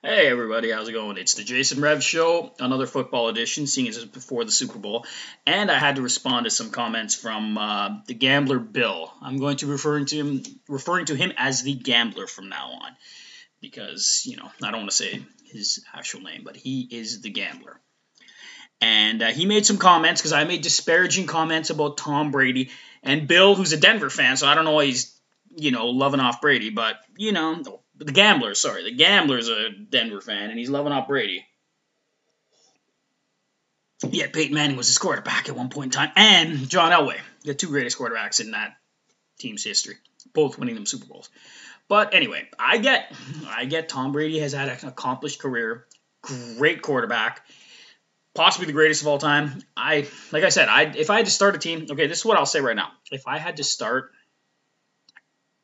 Hey everybody, how's it going? It's the Jason Rev Show, another football edition, seeing as it's before the Super Bowl, and I had to respond to some comments from the Gambler Bill. I'm going to referring to him as the Gambler from now on, because I don't want to say his actual name, but he is the Gambler. And he made some comments because I made disparaging comments about Tom Brady and Bill, who's a Denver fan, so I don't know why he's loving off Brady, but the Gambler, sorry, the Gambler's a Denver fan and he's loving off Brady. Yet Peyton Manning was his quarterback at one point in time, and John Elway, the two greatest quarterbacks in that team's history, both winning them Super Bowls. But anyway, I get Tom Brady has had an accomplished career, great quarterback, possibly the greatest of all time. Like I said, if I had to start a team, okay, this is what I'll say right now. If I had to start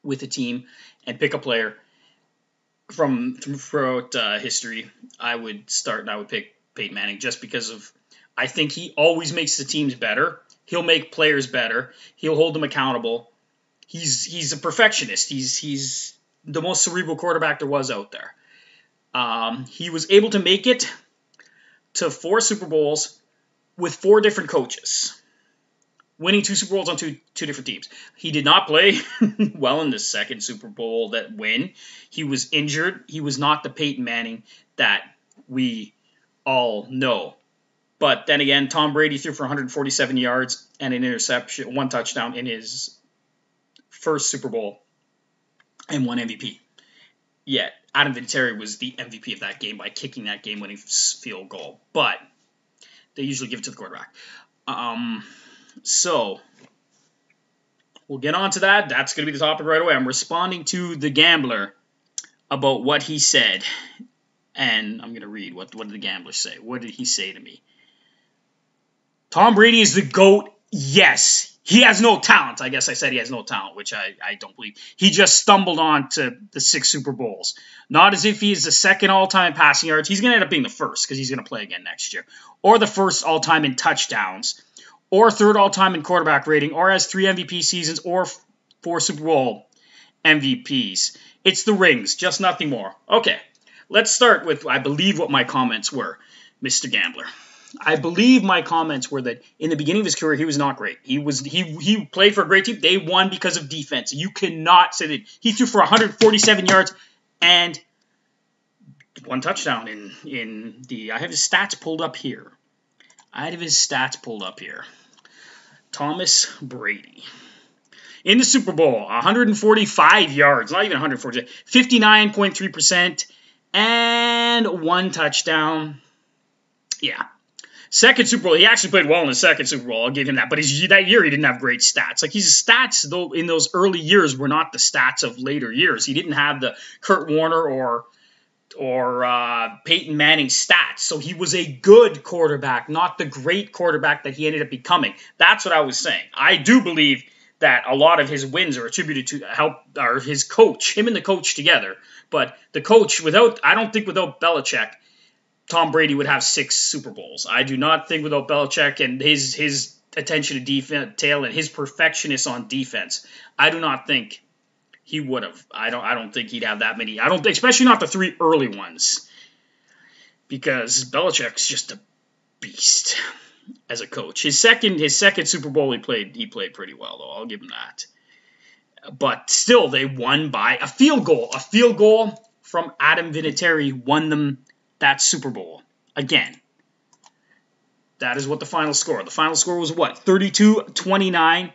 with a team and pick a player from throughout history, I would start and I would pick Peyton Manning just because of I think he always makes the teams better. He'll make players better. He'll hold them accountable. He's a perfectionist. He's the most cerebral quarterback there was out there. He was able to make it to 4 Super Bowls with 4 different coaches, winning 2 Super Bowls on two different teams. He did not play well in the second Super Bowl that win. He was injured. He was not the Peyton Manning that we all know. But then again, Tom Brady threw for 147 yards and an interception, 1 touchdown in his first Super Bowl and 1 MVP. Yet Adam Vinatieri was the MVP of that game by kicking that game-winning field goal. But they usually give it to the quarterback. So we'll get on to that. That's going to be the topic right away. I'm responding to the Gambler about what he said. And I'm going to read what did the Gambler say. What did he say to me? Tom Brady is the GOAT. Yes. He has no talent. I guess I said he has no talent, which I don't believe. He just stumbled on to the 6 Super Bowls. Not as if he is the second all-time passing yards. He's going to end up being the first because he's going to play again next year. Or the first all-time in touchdowns. Or third all-time in quarterback rating. Or has 3 MVP seasons or 4 Super Bowl MVPs. It's the rings, just nothing more. Okay, let's start with, I believe, what my comments were, Mr. Gambler. I believe my comments were that in the beginning of his career, he was not great. He played for a great team. They won because of defense. You cannot say that. He threw for 147 yards and 1 touchdown in the. I have his stats pulled up here. Thomas Brady. In the Super Bowl, 145 yards, not even 140, 59.3%, and 1 touchdown. Yeah. Second Super Bowl, he actually played well in the second Super Bowl. I'll give him that. But that year, he didn't have great stats. Like, his stats, though, in those early years were not the stats of later years. He didn't have the Kurt Warner or Peyton Manning stats. So he was a good quarterback, not the great quarterback that he ended up becoming. That's what I was saying. I do believe that a lot of his wins are attributed to his coach, him and the coach together. But the coach, I don't think without Belichick, Tom Brady would have 6 Super Bowls. I do not think without Belichick and his attention to detail and his perfectionist on defense, I do not think he would have. I don't think he'd have that many. Especially not the 3 early ones, because Belichick's just a beast as a coach. His second Super Bowl he played pretty well, though. I'll give him that. But still, they won by a field goal. A field goal from Adam Vinatieri won them that Super Bowl. Again, that is what the final score. The final score was what? 32-29,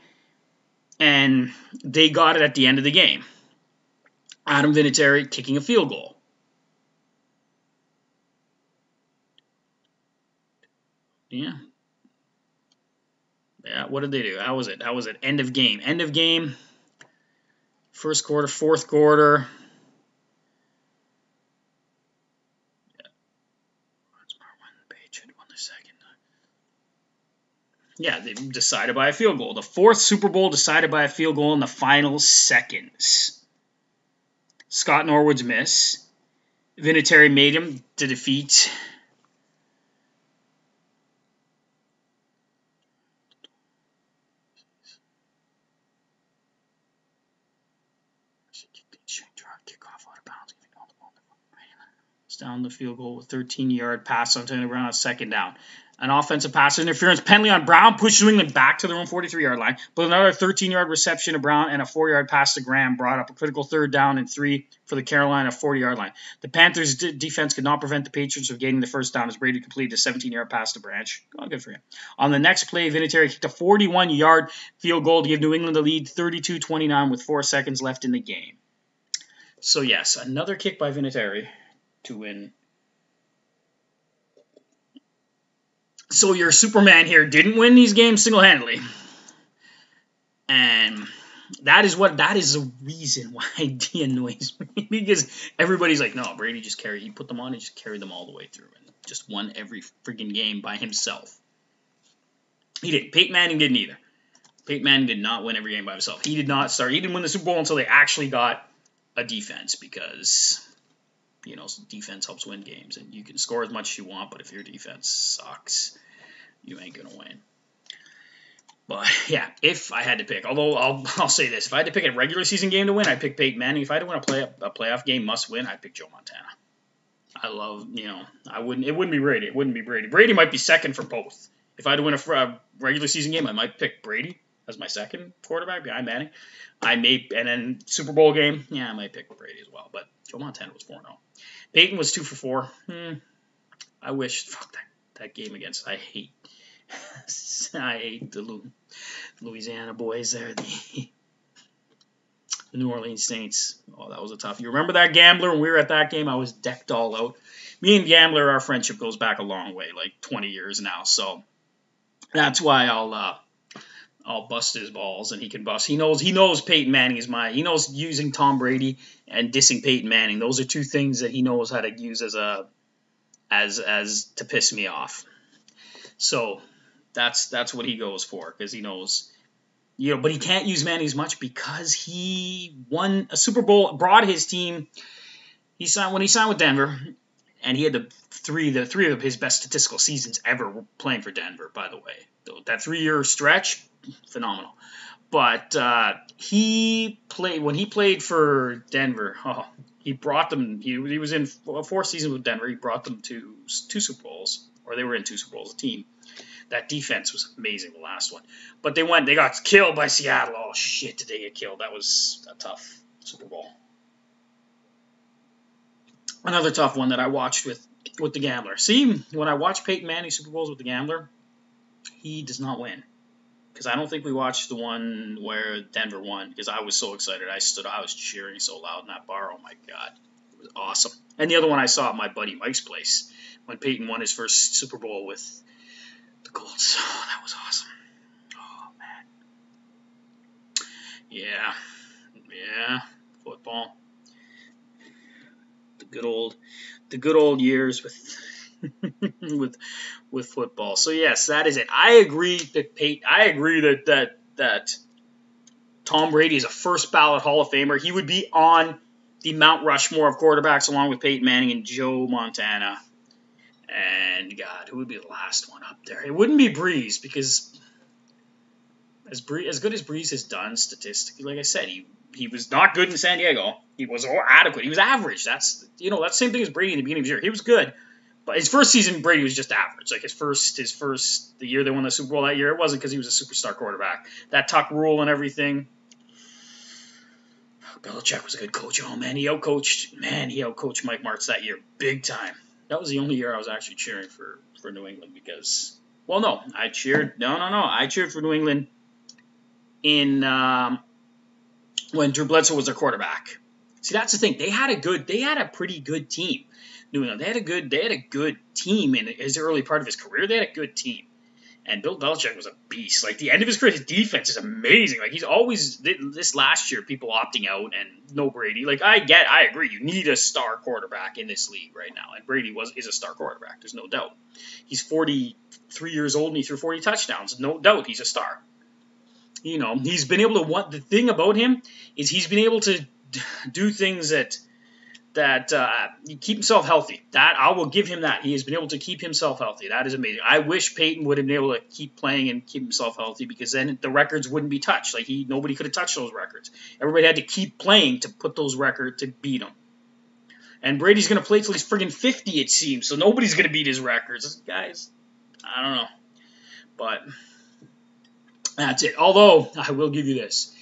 and they got it at the end of the game. Adam Vinatieri kicking a field goal. Yeah. Yeah, what did they do? How was it? End of game. First quarter, fourth quarter. Yeah, they decided by a field goal. The 4th Super Bowl decided by a field goal in the final seconds. Scott Norwood's miss. Vinatieri made him to defeat. Kickoff out of bounds. It's down the field goal with 13-yard pass on Antonio Brown on second down. An offensive pass interference penalty on Brown pushed New England back to their own 43-yard line, but another 13-yard reception to Brown and a 4-yard pass to Graham brought up a critical third down and 3 for the Carolina 40-yard line. The Panthers' defense could not prevent the Patriots from gaining the first down as Brady completed a 17-yard pass to Branch. Oh, good for him. On the next play, Vinatieri kicked a 41-yard field goal to give New England the lead 32-29 with 4 seconds left in the game. So yes, another kick by Vinatieri to win. So your Superman here didn't win these games single-handedly. And that is the reason why he annoys me. Because everybody's like, no, Brady just carried, he put them on and just carried them all the way through and just won every freaking game by himself. He didn't. Peyton Manning didn't either. Peyton Manning did not win every game by himself. He did not start. He didn't win the Super Bowl until they actually got a defense because, you know, defense helps win games. And you can score as much as you want, but if your defense sucks, you ain't going to win. But, yeah, if I had to pick, although I'll say this. If I had to pick a regular season game to win, I'd pick Peyton Manning. If I had to win a playoff game must win, I'd pick Joe Montana. I love, you know, it wouldn't be Brady. It wouldn't be Brady. Brady might be second for both. If I had to win a regular season game, I might pick Brady as my second quarterback behind Manning. And then Super Bowl game, yeah, I might pick Brady as well. But Joe Montana was 4-0. Peyton was 2 for 4. I wish, fuck that game against, I hate the Louisiana boys there, the New Orleans Saints. Oh, that was a tough. You remember that Gambler? When we were at that game, I was decked all out. Me and Gambler, our friendship goes back a long way, like 20 years now. So that's why I'll bust his balls and he can bust. He knows Peyton Manning is he knows using Tom Brady and dissing Peyton Manning. Those are two things that he knows how to use as to piss me off. So that's what he goes for, because he knows, you know, but he can't use Manning as much because he won a Super Bowl, brought his team. When he signed with Denver, and he had the three of his best statistical seasons ever playing for Denver, by the way. That 3-year stretch, phenomenal. But when he played for Denver, he brought them. He was in 4 seasons with Denver. He brought them to 2 Super Bowls, or they were in 2 Super Bowls. A team. That defense was amazing, the last one. But they got killed by Seattle. Oh shit, did they get killed? That was a tough Super Bowl. Another tough one that I watched with the Gambler. See, when I watch Peyton Manning Super Bowls with the Gambler, he does not win. Because I don't think we watched the one where Denver won, because I was so excited. I was cheering so loud in that bar. Oh my God. It was awesome. And the other one I saw at my buddy Mike's place, when Peyton won his first Super Bowl with the Colts. Oh, that was awesome. Oh, man. Yeah. Football. The good old years with football. So yes, that is it. I agree that Tom Brady is a first ballot Hall of Famer. He would be on the Mount Rushmore of quarterbacks along with Peyton Manning and Joe Montana. And God, who would be the last one up there? It wouldn't be Breeze, because as good as Breeze has done statistically, like I said, he was not good in San Diego. He was adequate. He was average. That's the same thing as Brady in the beginning of the year. He was good, but his first season, Brady was just average. Like the year they won the Super Bowl that year, it wasn't because he was a superstar quarterback. That Tuck rule and everything. Belichick was a good coach. Oh man, he outcoached Mike Martz that year big time. That was the only year I was actually cheering for New England because, I cheered for New England in when Drew Bledsoe was their quarterback. See, that's the thing. They had a pretty good team. New England. They had a good team in his early part of his career. They had a good team. And Bill Belichick was a beast. Like, the end of his career, his defense is amazing. Like, he's always, this last year, people opting out and no Brady. Like, I agree. You need a star quarterback in this league right now. And Brady is a star quarterback. There's no doubt. He's 43 years old and he threw 40 touchdowns. No doubt he's a star. He's been able to, the thing about him is he's been able to do things that keep himself healthy. That I will give him that. He has been able to keep himself healthy. That is amazing. I wish Peyton would have been able to keep playing and keep himself healthy, because then the records wouldn't be touched. Like, nobody could have touched those records. Everybody had to keep playing to put those records to beat him. And Brady's going to play till he's friggin' 50, it seems. So nobody's going to beat his records. Guys, I don't know. But that's it. Although, I will give you this.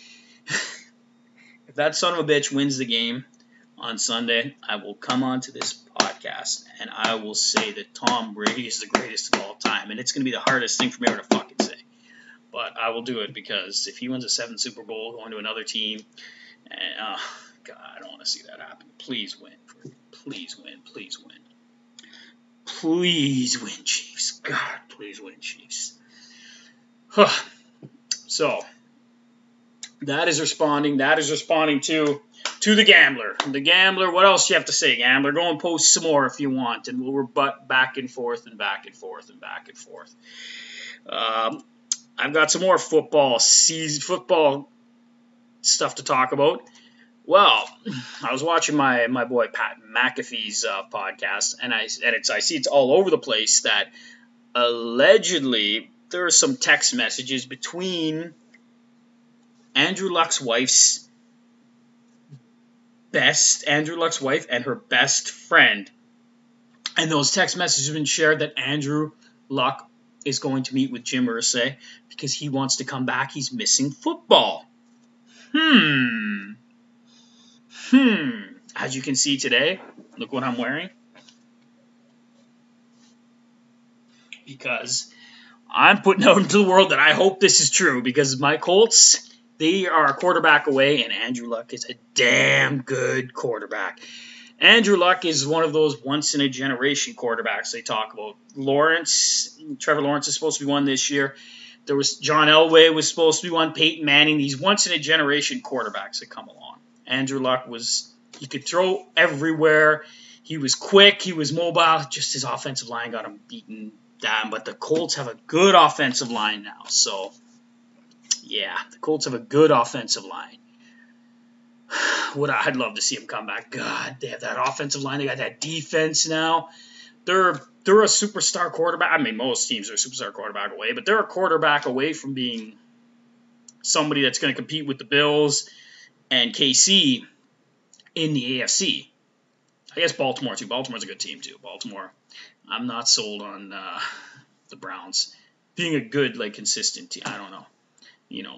If that son of a bitch wins the game on Sunday, I will come onto this podcast and I will say that Tom Brady is the greatest of all time. And it's going to be the hardest thing for me ever to fucking say. But I will do it because if he wins a 7th Super Bowl going to another team, and God, I don't want to see that happen. Please win. Please win. Please win. Please win, Chiefs. God, please win, Chiefs. So, that is responding. That is responding to the gambler. The gambler, what else do you have to say, gambler? Go and post some more if you want, and we'll rebut back and forth and back and forth and back and forth. I've got some more football stuff to talk about. Well, I was watching my boy Pat McAfee's podcast, and I see it's all over the place that allegedly there are some text messages between Andrew Luck's wife and her best friend, and those text messages have been shared that Andrew Luck is going to meet with Jim Irsay because he wants to come back. He's missing football. As you can see today, look what I'm wearing. Because I'm putting out into the world that I hope this is true, because my Colts, they are a quarterback away, and Andrew Luck is a damn good quarterback. Andrew Luck is one of those once-in-a-generation quarterbacks they talk about. Trevor Lawrence is supposed to be one this year. There was John Elway was supposed to be one, Peyton Manning, these once-in-a-generation quarterbacks that come along. Andrew Luck he could throw everywhere. He was quick. He was mobile. Just his offensive line got him beaten down. But the Colts have a good offensive line now. So, yeah, the Colts have a good offensive line. I'd love to see him come back. God, they have that offensive line. They got that defense now. They're a superstar quarterback. I mean, most teams are a superstar quarterback away, but they're a quarterback away from being somebody that's going to compete with the Bills and KC in the AFC. I guess Baltimore, too. Baltimore's a good team, too. Baltimore, I'm not sold on the Browns being a good, consistent team. I don't know.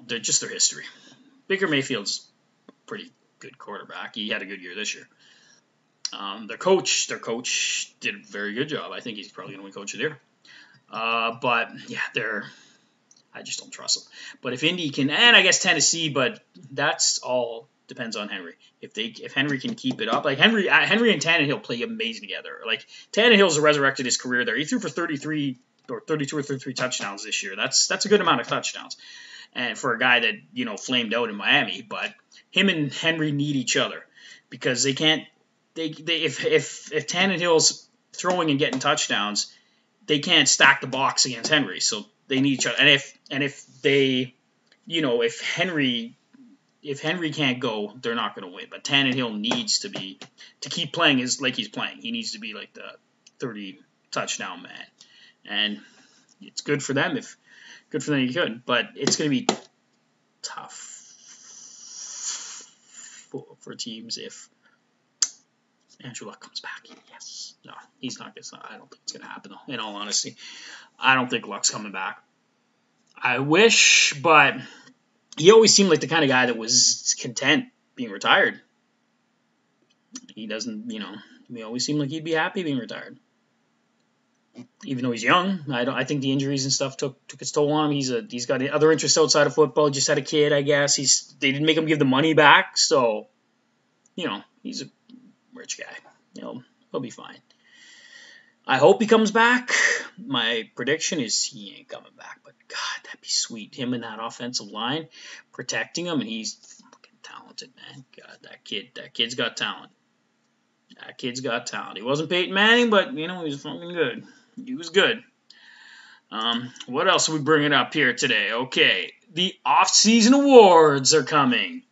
They're just their history. Baker Mayfield's a pretty good quarterback. He had a good year this year. Their coach did a very good job. I think he's probably going to win Coach of the Year. But, yeah, I just don't trust them. But if Indy can, and I guess Tennessee, but that's all depends on Henry. If Henry can keep it up, Henry and Tannehill play amazing together. Tannehill's resurrected his career there. He threw for 32 or 33 touchdowns this year. That's a good amount of touchdowns, and for a guy that flamed out in Miami. But him and Henry need each other because they can't. If Tannehill's throwing and getting touchdowns, they can't stack the box against Henry. So they need each other. And if Henry can't go, they're not going to win. But Tannehill needs to keep playing he's playing. He needs to be like the 30 touchdown man. And it's good for them he could. But it's going to be tough for teams if Andrew Luck comes back. Yes. No, he's not. I don't think it's going to happen, though, in all honesty. I don't think Luck's coming back. I wish, but he always seemed like the kind of guy that was content being retired. He doesn't, he always seemed like he'd be happy being retired. Even though he's young, I think the injuries and stuff took its toll on him. He's got other interests outside of football. He just had a kid, I guess. They didn't make him give the money back, so he's a rich guy. He'll be fine. I hope he comes back. My prediction is he ain't coming back, but God, that'd be sweet. Him in that offensive line, protecting him, and he's fucking talented, man. God, that kid's got talent. That kid's got talent. He wasn't Peyton Manning, but he was fucking good. He was good. What else are we bringing up here today? Okay, the off-season awards are coming.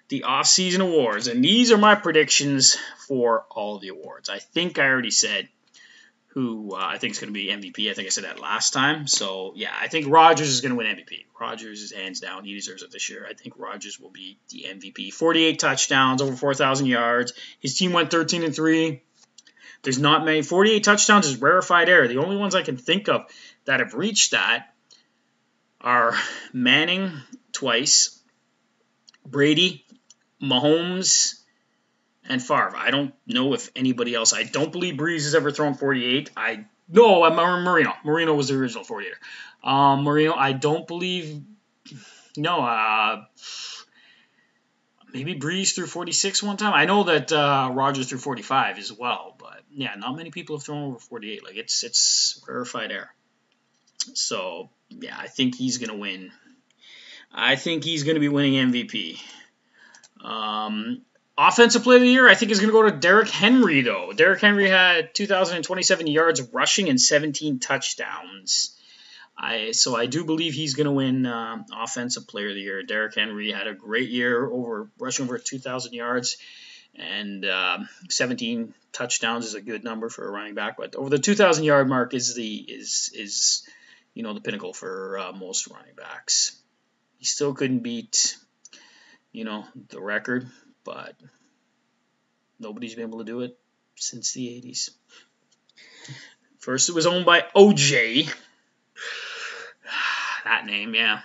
The off-season awards, and these are my predictions for all the awards. I think I already said who I think is going to be MVP. I think I said that last time. So, yeah, I think Rodgers is going to win MVP. Rodgers is hands down. He deserves it this year. I think Rodgers will be the MVP. 48 touchdowns, over 4,000 yards. His team went 13-3. There's not many. 48 touchdowns is rarefied air. The only ones I can think of that have reached that are Manning twice, Brady, Mahomes, and Favre. I don't know if anybody else. I don't believe Breeze has ever thrown 48. Marino. Marino was the original 48er. Marino, I don't believe. No, maybe Breeze threw 46 one time. I know that Rodgers threw 45 as well, but yeah, not many people have thrown over 48. Like it's rarefied air. So yeah, I think he's gonna win. I think he's gonna be winning MVP. Offensive Player of the Year, I think is going to go to Derrick Henry, though. Derrick Henry had 2,027 yards rushing and 17 touchdowns. So I do believe he's going to win Offensive Player of the Year. Derrick Henry had a great year, rushing over 2,000 yards, and 17 touchdowns is a good number for a running back. But over the 2,000-yard mark is the pinnacle for most running backs. He still couldn't beat the record, but nobody's been able to do it since the 80s. First, it was owned by OJ. That name, yeah.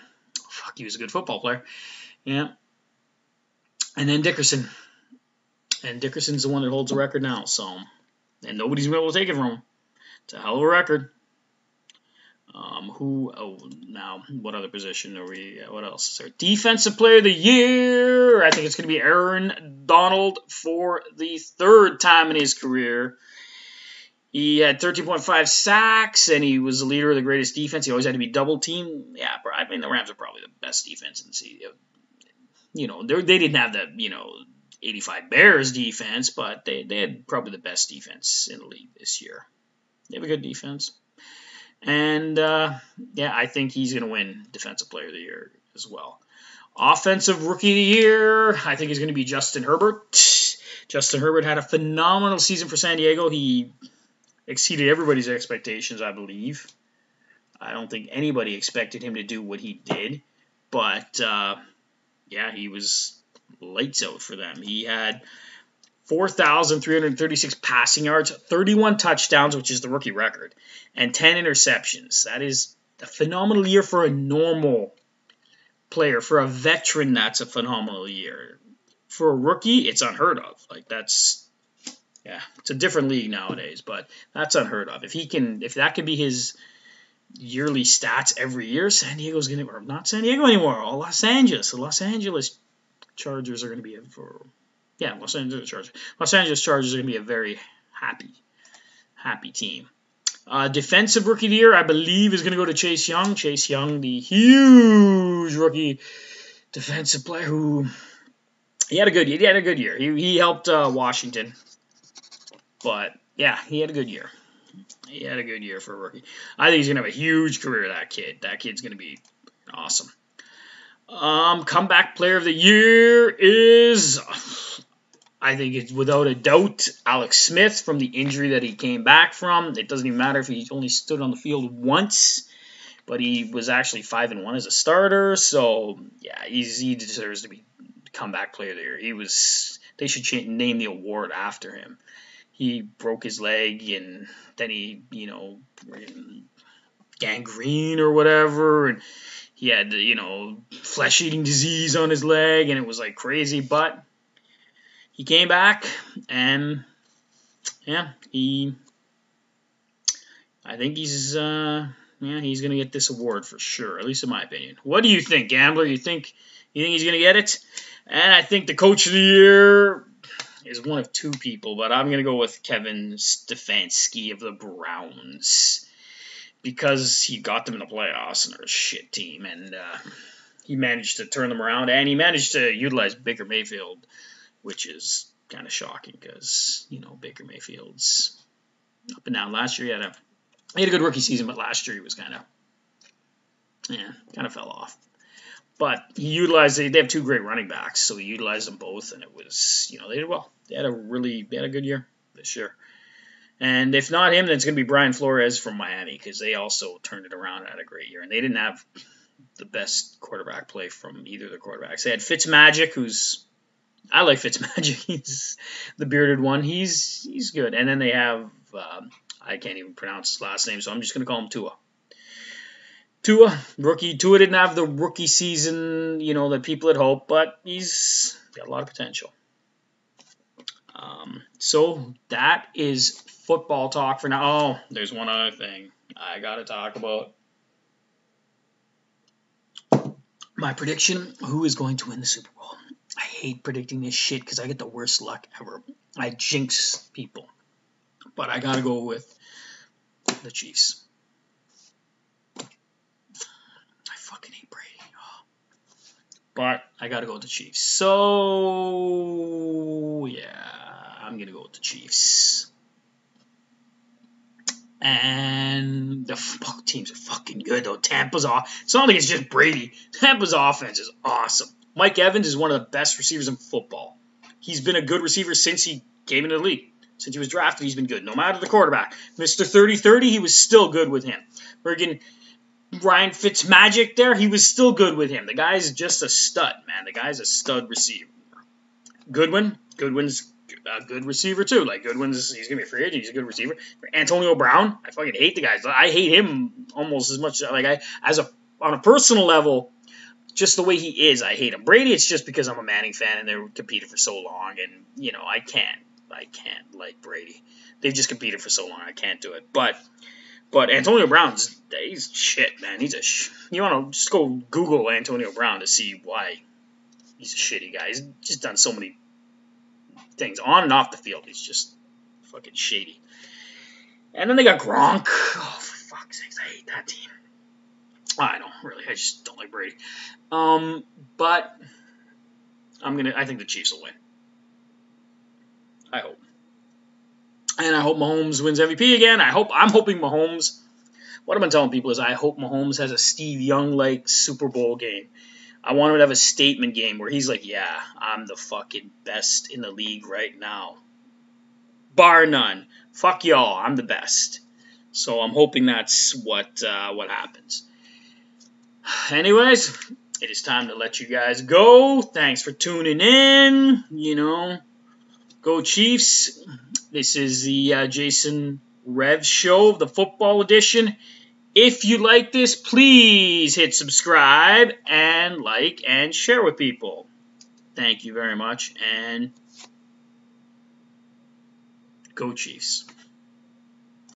Fuck, he was a good football player. Yeah. And then Dickerson. And Dickerson's the one that holds the record now, and nobody's been able to take it from him. It's a hell of a record. Now, what other position are we? What else is there? Defensive Player of the Year. I think it's going to be Aaron Donald for the third time in his career. He had 13.5 sacks, and he was the leader of the greatest defense. He always had to be double teamed. Yeah, I mean, the Rams are probably the best defense in the city. They didn't have the 85 Bears defense, but they had probably the best defense in the league this year. They have a good defense. And, I think he's going to win Defensive Player of the Year as well. Offensive Rookie of the Year, I think he's going to be Justin Herbert. Justin Herbert had a phenomenal season for San Diego. He exceeded everybody's expectations, I believe. I don't think anybody expected him to do what he did. But, he was lights out for them. He had 4,336 passing yards, 31 touchdowns, which is the rookie record, and 10 interceptions. That is a phenomenal year for a normal player. For a veteran, that's a phenomenal year. For a rookie, it's unheard of. It's a different league nowadays, but that's unheard of. If that could be his yearly stats every year, San Diego's going to, or not San Diego anymore, Los Angeles. The Los Angeles Chargers are going to be Los Angeles Chargers. Los Angeles Chargers are going to be a very happy team. Defensive Rookie of the Year, I believe, is going to go to Chase Young. Chase Young, the huge rookie defensive player who he had a good year. He helped Washington, but yeah, he had a good year. He had a good year for a rookie. I think he's going to have a huge career. That kid's going to be awesome. Comeback Player of the Year is, I think it's without a doubt, Alex Smith from the injury that he came back from. It doesn't even matter if he only stood on the field once, but he was actually 5-1 as a starter. So yeah, he deserves to be Comeback Player of the Year. They should name the award after him. He broke his leg, and then he, gangrene or whatever, and he had, flesh-eating disease on his leg, and it was like crazy, but he came back, and I think he's going to get this award for sure, at least in my opinion. What do you think, Gambler? You think he's going to get it? And I think the Coach of the Year is one of two people, but I'm going to go with Kevin Stefanski of the Browns, because he got them in the playoffs and they're a shit team, and he managed to turn them around, and he managed to utilize Baker Mayfield, which is kind of shocking because, Baker Mayfield's up and down. Last year he had a good rookie season, but last year he was kind of fell off. But he utilized, they have two great running backs, so he utilized them both, and it was, they did well. They had a good year this year. And if not him, then it's going to be Brian Flores from Miami, because they also turned it around and had a great year. And they didn't have the best quarterback play from either of the quarterbacks. They had Fitzmagic, who's... I like Fitzmagic. He's the bearded one. He's good. And then they have... I can't even pronounce his last name, so I'm just going to call him Tua. Rookie. Tua didn't have the rookie season, that people had hoped, but he's got a lot of potential. So that is football talk for now. Oh, there's one other thing I got to talk about. My prediction, who is going to win the Super Bowl? I hate predicting this shit because I get the worst luck ever. I jinx people. But I got to go with the Chiefs. I fucking hate Brady. Oh. But I got to go with the Chiefs. So, yeah, I'm going to go with the Chiefs. And the teams are fucking good, though. Tampa's off. It's not like it's just Brady. Tampa's offense is awesome. Mike Evans is one of the best receivers in football. He's been a good receiver since he came into the league. Since he was drafted, he's been good. No matter the quarterback. Mr. 30-30, he was still good with him. Friggin' Ryan Fitzmagic there, he was still good with him. The guy's just a stud, man. The guy's a stud receiver. Goodwin's a good receiver too. Like he's gonna be a free agent. He's a good receiver. Antonio Brown, I fucking hate the guy. I hate him almost as much. On a personal level, just the way he is, I hate him. Brady, it's just because I'm a Manning fan and they're competed for so long, and I can't like Brady. They've just competed for so long. I can't do it. But Antonio Brown's he's shit, man. You want to just go Google Antonio Brown to see why he's a shitty guy. He's just done so many things on and off the field. He's just fucking shady. And then they got Gronk. Oh, for fuck's sakes, I hate that team. I don't really. I just don't like Brady. But I think the Chiefs will win. I hope. And I hope Mahomes wins MVP again. I'm hoping Mahomes. What I've been telling people is I hope Mahomes has a Steve Young-like Super Bowl game. I want him to have a statement game where he's like, yeah, I'm the fucking best in the league right now. Bar none. Fuck y'all, I'm the best. So I'm hoping that's what happens. Anyways, it is time to let you guys go. Thanks for tuning in. Go Chiefs. This is the Jason Rev Show, the football edition. If you like this, please hit subscribe and like and share with people. Thank you very much, and go Chiefs.